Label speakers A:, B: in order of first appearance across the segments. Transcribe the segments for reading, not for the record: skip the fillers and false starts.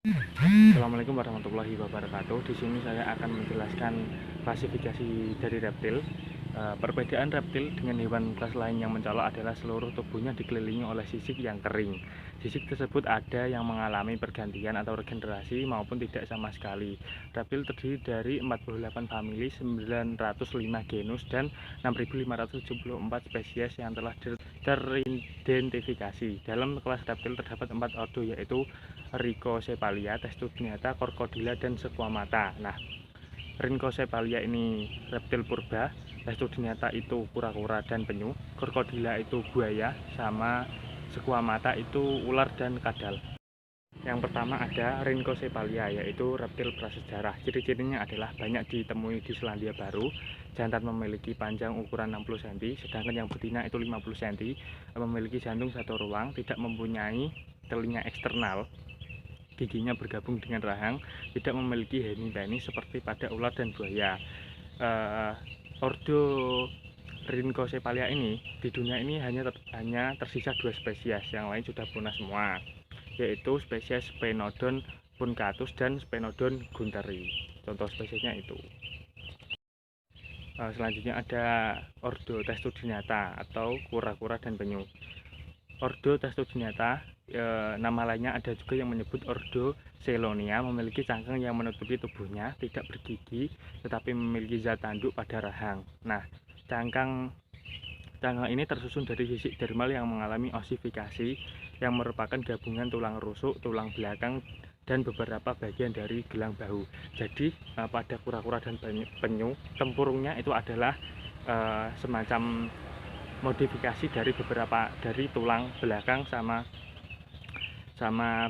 A: Assalamualaikum warahmatullahi wabarakatuh. Di sini saya akan menjelaskan klasifikasi dari reptil. Perbedaan reptil dengan hewan kelas lain yang mencolok adalah seluruh tubuhnya dikelilingi oleh sisik yang kering. Sisik tersebut ada yang mengalami pergantian atau regenerasi maupun tidak sama sekali. Reptil terdiri dari 48 famili, 905 genus, dan 6.574 spesies yang telah teridentifikasi. Dalam kelas reptil terdapat 4 ordo, yaitu Rhincocephalia, Testudinata, Crocodila, dan Squamata. Nah, Rhincocephalia ini reptil purba, Testudinata itu kura-kura dan penyu, Crocodila itu buaya, sama Squamata itu ular dan kadal. Yang pertama ada Rhincocephalia, yaitu reptil prasejarah. Ciri-cirinya adalah banyak ditemui di Selandia Baru. Jantan memiliki panjang ukuran 60 cm, sedangkan yang betina itu 50 cm, memiliki jantung satu ruang, tidak mempunyai telinga eksternal, giginya bergabung dengan rahang, tidak memiliki hemipenis seperti pada ular dan buaya. Ordo Rhincocephalia ini di dunia ini hanya tersisa 2 spesies, yang lain sudah punah semua, yaitu spesies Sphenodon puncatus dan Sphenodon gunteri. Contoh spesiesnya itu. Selanjutnya ada Ordo Testudinata atau kura-kura dan penyu. Ordo Testudinata, nama lainnya ada juga yang menyebut Ordo Chelonia, memiliki cangkang yang menutupi tubuhnya, tidak bergigi, tetapi memiliki zat tanduk pada rahang. Nah, cangkang ini tersusun dari sisik dermal yang mengalami osifikasi, yang merupakan gabungan tulang rusuk, tulang belakang, dan beberapa bagian dari gelang bahu. Jadi pada kura-kura dan penyu, tempurungnya itu adalah semacam modifikasi dari tulang belakang sama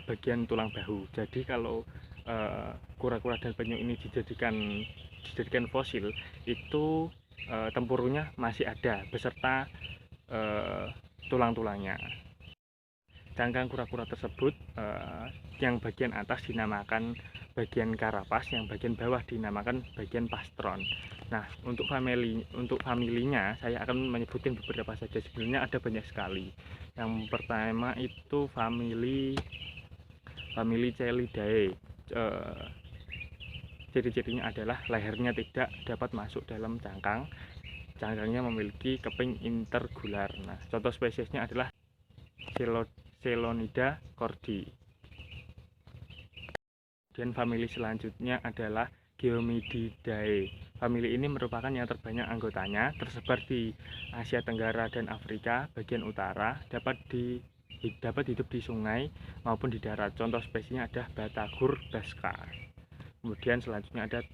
A: bagian tulang bahu. Jadi kalau kura-kura dan penyu ini dijadikan fosil, itu tempurungnya masih ada beserta tulang-tulangnya. Cangkang kura-kura tersebut, yang bagian atas dinamakan bagian karapas, yang bagian bawah dinamakan bagian pastron. Nah, untuk familinya saya akan menyebutkan beberapa saja. Sebenarnya ada banyak sekali. Yang pertama itu famili Celidae. Ciri-cirinya adalah lehernya tidak dapat masuk dalam cangkang. Cangkangnya memiliki keping intergular. Nah, contoh spesiesnya adalah Chelonida cordi. Dan famili selanjutnya adalah Geomididae. Famili ini merupakan yang terbanyak anggotanya, tersebar di Asia Tenggara dan Afrika bagian utara, dapat hidup di sungai maupun di darat. Contoh spesiesnya ada Batagur basca. Kemudian selanjutnya ada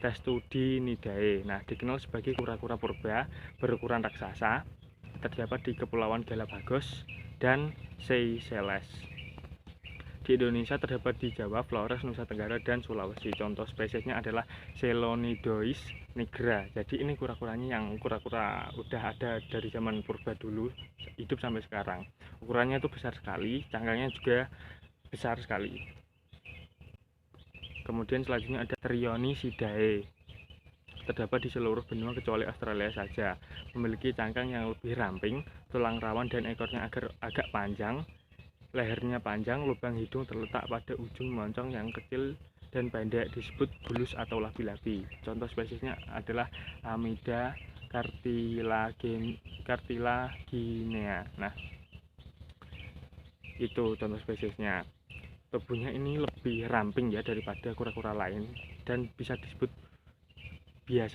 A: Testudinidae. Nah, dikenal sebagai kura-kura purba berukuran raksasa, terdapat di Kepulauan Galapagos dan Seychelles. Di Indonesia terdapat di Jawa, Flores, Nusa Tenggara, dan Sulawesi. Contoh spesiesnya adalah Chelonidois nigra. Jadi ini kura-kuranya yang kura-kura udah ada dari zaman purba dulu, hidup sampai sekarang. Ukurannya itu besar sekali, cangkangnya juga besar sekali. Kemudian selanjutnya ada Thrionicidae. Terdapat di seluruh benua kecuali Australia saja. Memiliki cangkang yang lebih ramping, tulang rawan, dan ekornya agak panjang. Lehernya panjang, lubang hidung terletak pada ujung moncong yang kecil dan pendek, disebut bulus atau labi-labi. Contoh spesiesnya adalah Amida cartilaginea. Nah, itu contoh spesiesnya. Tubuhnya ini lebih ramping ya daripada kura-kura lain dan biasa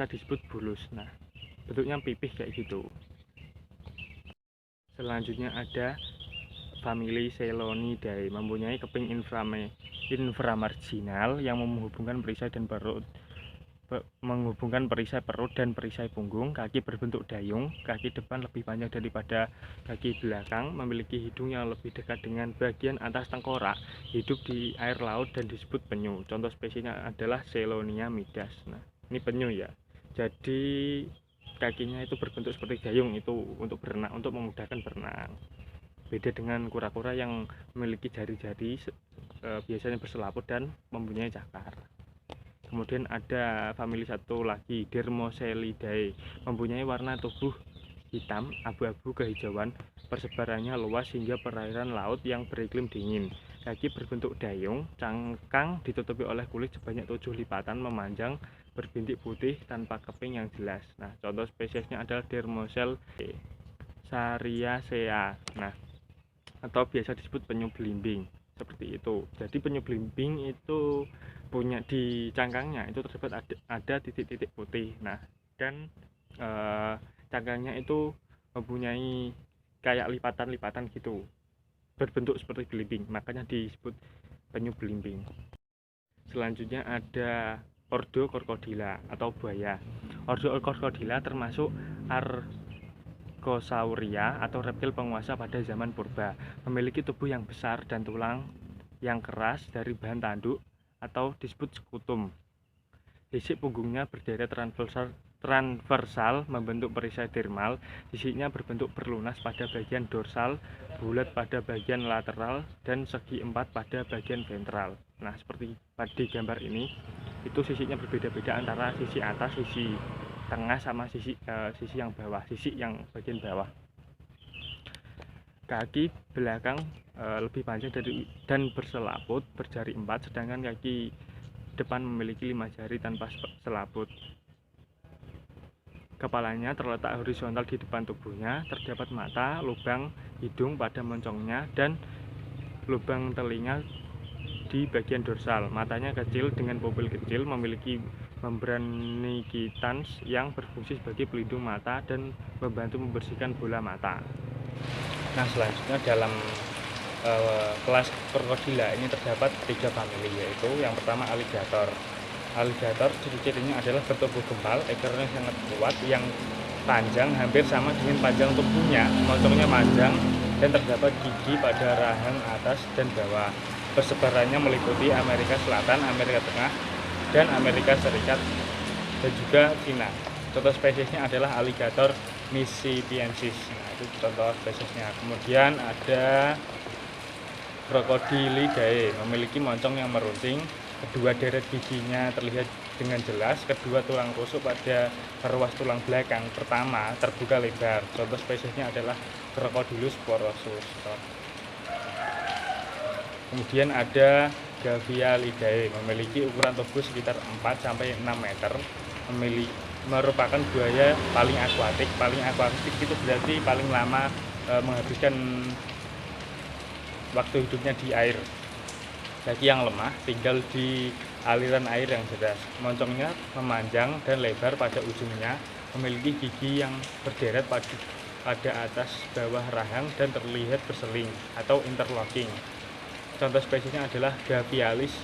A: disebut bulus. Nah, bentuknya pipih kayak gitu. Selanjutnya ada famili Chelonidae, mempunyai keping inframarginal yang menghubungkan perisai perut dan perisai punggung. Kaki berbentuk dayung, kaki depan lebih panjang daripada kaki belakang, memiliki hidung yang lebih dekat dengan bagian atas tengkorak, hidup di air laut dan disebut penyu. Contoh spesiesnya adalah Chelonia midas. Nah, ini penyu ya. Jadi kakinya itu berbentuk seperti dayung, itu untuk berenang, untuk memudahkan berenang. Beda dengan kura-kura yang memiliki jari-jari, biasanya berselaput dan mempunyai cakar. Kemudian ada famili satu lagi, Dermocelidae, mempunyai warna tubuh hitam abu-abu kehijauan, persebarannya luas hingga perairan laut yang beriklim dingin. Kaki berbentuk dayung, cangkang ditutupi oleh kulit sebanyak 7 lipatan memanjang, berbintik putih tanpa keping yang jelas. Nah, contoh spesiesnya adalah Dermocel Sariacea. Nah, atau biasa disebut penyu belimbing. Seperti itu. Jadi penyu belimbing itu punya di cangkangnya itu terdapat ada titik-titik putih. Nah, dan cangkangnya itu mempunyai kayak lipatan-lipatan gitu, berbentuk seperti belimbing, makanya disebut penyu belimbing. Selanjutnya ada Ordo Crocodila atau buaya. Ordo Crocodila termasuk Argosauria atau reptil penguasa pada zaman purba, memiliki tubuh yang besar dan tulang yang keras dari bahan tanduk atau disebut skutum. Sisik punggungnya berderet transversal membentuk perisai dermal, sisiknya berbentuk berlunas pada bagian dorsal, bulat pada bagian lateral, dan segi empat pada bagian ventral. Nah, seperti di gambar ini, itu sisiknya berbeda-beda antara sisi atas, sisi tengah, sama sisi yang bawah, sisi yang bagian bawah. Kaki belakang lebih panjang dan berselaput, berjari 4, sedangkan kaki depan memiliki 5 jari tanpa selaput. Kepalanya terletak horizontal di depan tubuhnya, terdapat mata, lubang hidung pada moncongnya, dan lubang telinga di bagian dorsal. Matanya kecil dengan pupil kecil, memiliki membran nictitans yang berfungsi sebagai pelindung mata dan membantu membersihkan bola mata. Nah, selanjutnya dalam kelas krokodila ini terdapat 3 famili, yaitu yang pertama aligator. Aligator ciri-cirinya adalah bertubuh gempal, ekornya sangat kuat, yang panjang hampir sama dengan panjang tubuhnya, moncongnya panjang, dan terdapat gigi pada rahang atas dan bawah. Persebarannya meliputi Amerika Selatan, Amerika Tengah, dan Amerika Serikat, dan juga Cina. Contoh spesiesnya adalah aligator mississippiensis. Nah, itu contoh spesiesnya. Kemudian ada Crocodilidae, memiliki moncong yang meruncing, kedua deret giginya terlihat dengan jelas, kedua tulang rusuk pada ruas tulang belakang pertama terbuka lebar. Contoh spesiesnya adalah Crocodylus porosus. Kemudian ada Gavialidae, memiliki ukuran tubuh sekitar 4-6 meter, merupakan buaya paling akuatik. Paling akuatik itu berarti paling lama menghabiskan waktu hidupnya di air. Kaki yang lemah, tinggal di aliran air yang deras. Moncongnya memanjang dan lebar pada ujungnya, memiliki gigi yang berderet pada atas bawah rahang dan terlihat berseling atau interlocking. Contoh spesiesnya adalah Gavialis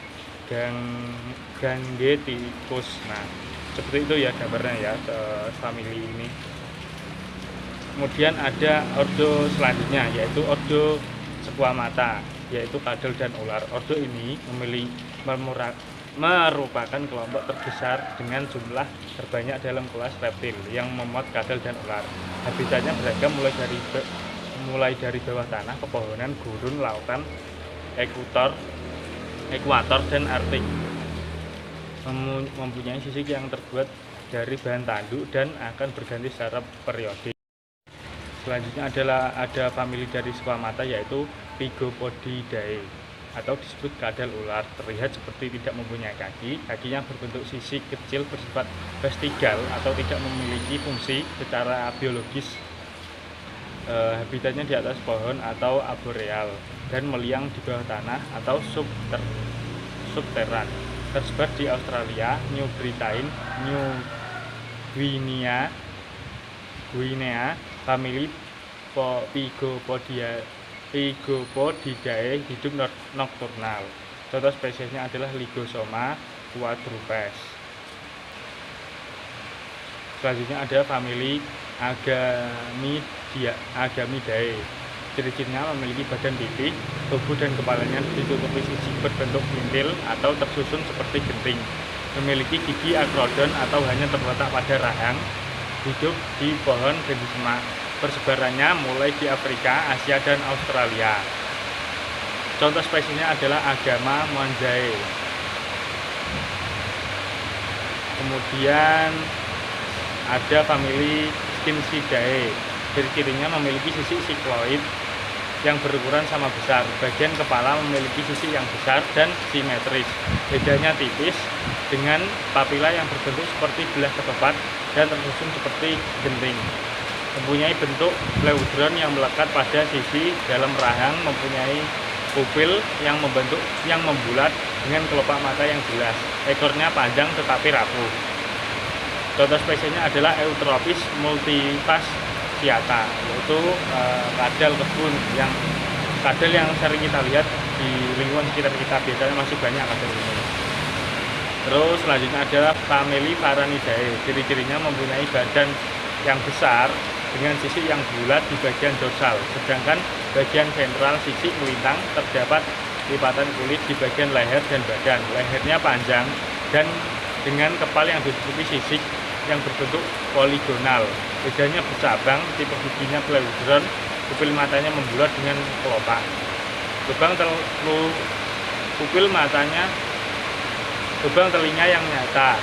A: gangeticus. Nah, seperti itu ya gambarnya ya, famili ini. Kemudian ada ordo selanjutnya, yaitu ordo Squamata, yaitu kadal dan ular. Ordo ini merupakan kelompok terbesar dengan jumlah terbanyak dalam kelas reptil yang memuat kadal dan ular. Habitatnya beragam mulai dari bawah tanah, pepohonan, gurun, lautan, ekuator, dan arktik. Mempunyai sisik yang terbuat dari bahan tanduk dan akan berganti secara periodik. Selanjutnya ada famili dari Squamata, yaitu Pygopodidae atau disebut kadal ular. Terlihat seperti tidak mempunyai kaki, kakinya berbentuk sisik kecil bersifat vestigal atau tidak memiliki fungsi secara biologis. Habitatnya di atas pohon atau arboreal dan meliang di bawah tanah atau subteran. Tersebar di Australia, New Britain, New Guinea, famili Pygopodidae hidup nokturnal. Contoh spesiesnya adalah Lygosoma quadrupes. Selanjutnya ada famili Agamidae. Ciri-cirinya memiliki badan pipih, tubuh dan kepalanya ditutupi sisik berbentuk bintil atau tersusun seperti genting. Memiliki gigi akrodon atau hanya terletak pada rahang. Hidup di pohon dan di semak. Persebarannya mulai di Afrika, Asia, dan Australia. Contoh spesiesnya adalah Agama monzae. Kemudian ada famili Scincidae. Ciri-cirinya memiliki sisik sikloid yang berukuran sama besar. Bagian kepala memiliki sisi yang besar dan simetris. Bedanya tipis dengan papila yang berbentuk seperti belah ketupat dan tersusun seperti genting. Mempunyai bentuk pleudron yang melekat pada sisi dalam rahang, mempunyai pupil yang membulat dengan kelopak mata yang jelas. Ekornya panjang tetapi rapuh. Contoh spesiesnya adalah Eutropis multifasciata, yaitu kadal kebun yang sering kita lihat di lingkungan sekitar kita. Biasanya masih banyak kadal ini. Terus selanjutnya adalah famili Varanidae. Ciri-cirinya mempunyai badan yang besar dengan sisi yang bulat di bagian dorsal, sedangkan bagian ventral sisi melintang. Terdapat lipatan kulit di bagian leher dan badan. Lehernya panjang dan dengan kepal yang ditutupi sisik yang berbentuk poligonal. Bedanya bercabang, tipe giginya pleudron, pupil matanya membulat dengan kelopak. Lubang telinga yang nyata.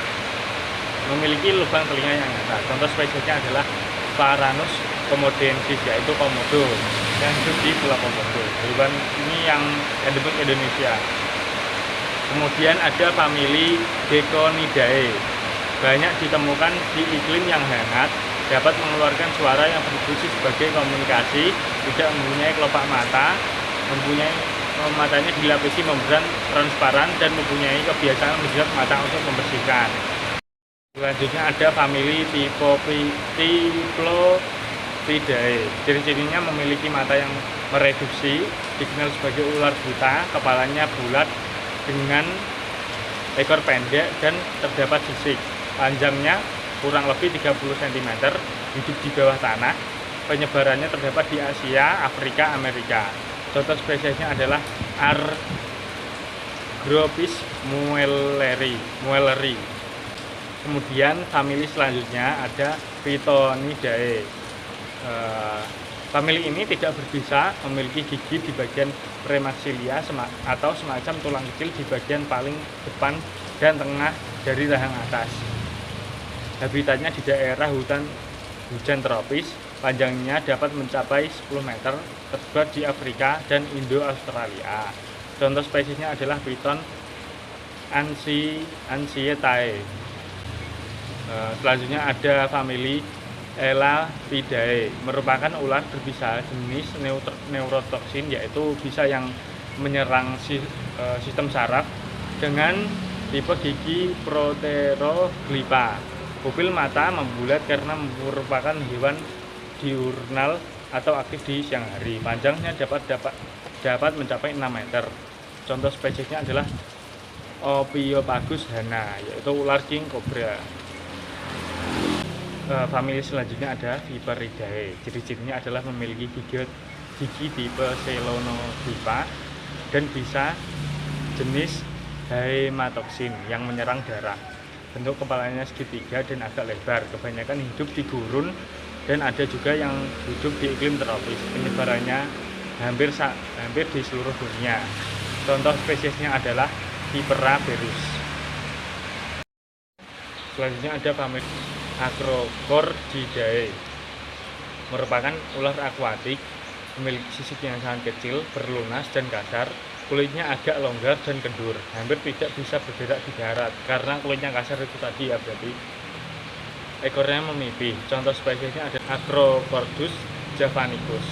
A: Memiliki lubang telinga yang nyata. Contoh spesiesnya adalah Varanus komodensis, yaitu komodo yang hidup di Pulau Komodo. Hewan ini yang endemik Indonesia. Kemudian ada famili Gecko-nidae. Banyak ditemukan di iklim yang hangat, dapat mengeluarkan suara yang berfungsi sebagai komunikasi, tidak mempunyai kelopak mata, matanya dilapisi membran transparan, dan mempunyai kebiasaan menjilat mata untuk membersihkan. Selanjutnya ada famili Tiplopidae. Ciri-cirinya memiliki mata yang mereduksi, dikenal sebagai ular buta, kepalanya bulat dengan ekor pendek dan terdapat sisik. Panjangnya kurang lebih 30 cm, hidup di bawah tanah. Penyebarannya terdapat di Asia, Afrika, Amerika. Contoh spesiesnya adalah Argropis muelleri. Kemudian famili selanjutnya ada Phytonidae. Famili ini tidak berbisa, memiliki gigi di bagian premaksilia atau semacam tulang kecil di bagian paling depan dan tengah dari rahang atas. Habitatnya di daerah hujan tropis, panjangnya dapat mencapai 10 meter, tersebar di Afrika dan Indo-Australia. Contoh spesiesnya adalah Python ansietae. Selanjutnya ada famili Elapidae, merupakan ular berbisa jenis neurotoksin, yaitu bisa yang menyerang sistem saraf dengan tipe gigi proteroglypha. Pupil mata membulat karena merupakan hewan diurnal atau aktif di siang hari. Panjangnya dapat mencapai 6 meter. Contoh spesiesnya adalah Ophiopagus hana, yaitu ular king cobra. Famili selanjutnya ada Viperidae. Ciri-cirinya adalah memiliki gigi tipe Selenogypha dan bisa jenis hematoksin yang menyerang darah. Bentuk kepalanya segitiga dan agak lebar. Kebanyakan hidup di gurun dan ada juga yang hidup di iklim tropis. Penyebarannya hampir di seluruh dunia. Contoh spesiesnya adalah Vipera berus. Selanjutnya ada famili Acrocordidae, merupakan ular akuatik, memiliki sisik yang sangat kecil, berlunas dan kasar. Kulitnya agak longgar dan kendur, hampir tidak bisa bergerak di darat karena kulitnya kasar itu tadi ya, berarti. Ekornya memipih. Contoh spesiesnya ada Acrocordus javanicus.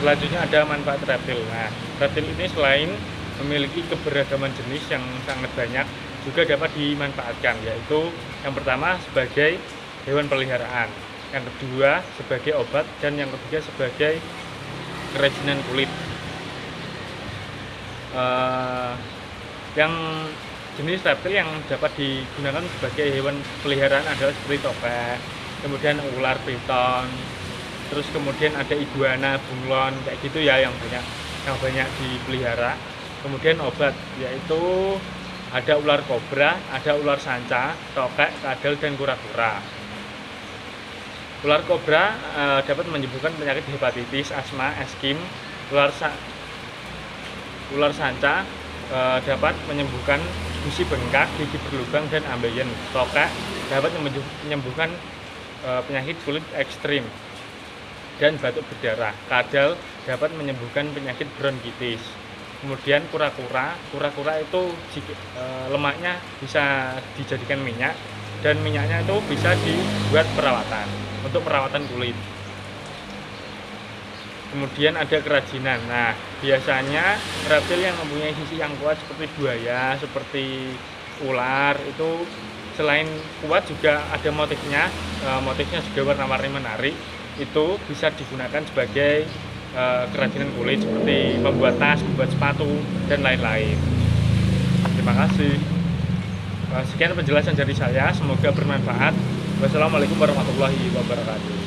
A: Selanjutnya ada manfaat reptil. Nah, reptil ini selain memiliki keberagaman jenis yang sangat banyak, juga dapat dimanfaatkan, yaitu yang pertama sebagai hewan peliharaan, yang kedua sebagai obat, dan yang ketiga sebagai kerajinan kulit. Yang jenis reptil yang dapat digunakan sebagai hewan peliharaan adalah seperti topeng, kemudian ular piton, terus kemudian ada iguana, bunglon, kayak gitu ya, yang banyak dipelihara. Kemudian obat, yaitu ada ular kobra, ada ular sanca, tokek, kadal, dan kura-kura. Ular kobra dapat menyembuhkan penyakit hepatitis, asma, eskim. Ular sanca dapat menyembuhkan gusi bengkak, gigi berlubang, dan ambeien. Tokek dapat menyembuhkan penyakit kulit ekstrim. dan batuk berdarah. Kadal dapat menyembuhkan penyakit bronkitis. Kemudian kura-kura itu lemaknya bisa dijadikan minyak, dan minyaknya itu bisa dibuat untuk perawatan kulit. Kemudian ada kerajinan. Nah, biasanya reptil yang mempunyai sisi yang kuat seperti buaya, seperti ular itu selain kuat juga ada motifnya. Motifnya juga warna-warni menarik. Itu bisa digunakan sebagai kerajinan kulit seperti membuat tas, membuat sepatu, dan lain-lain. Terima kasih. Sekian penjelasan dari saya, semoga bermanfaat. Wassalamualaikum warahmatullahi wabarakatuh.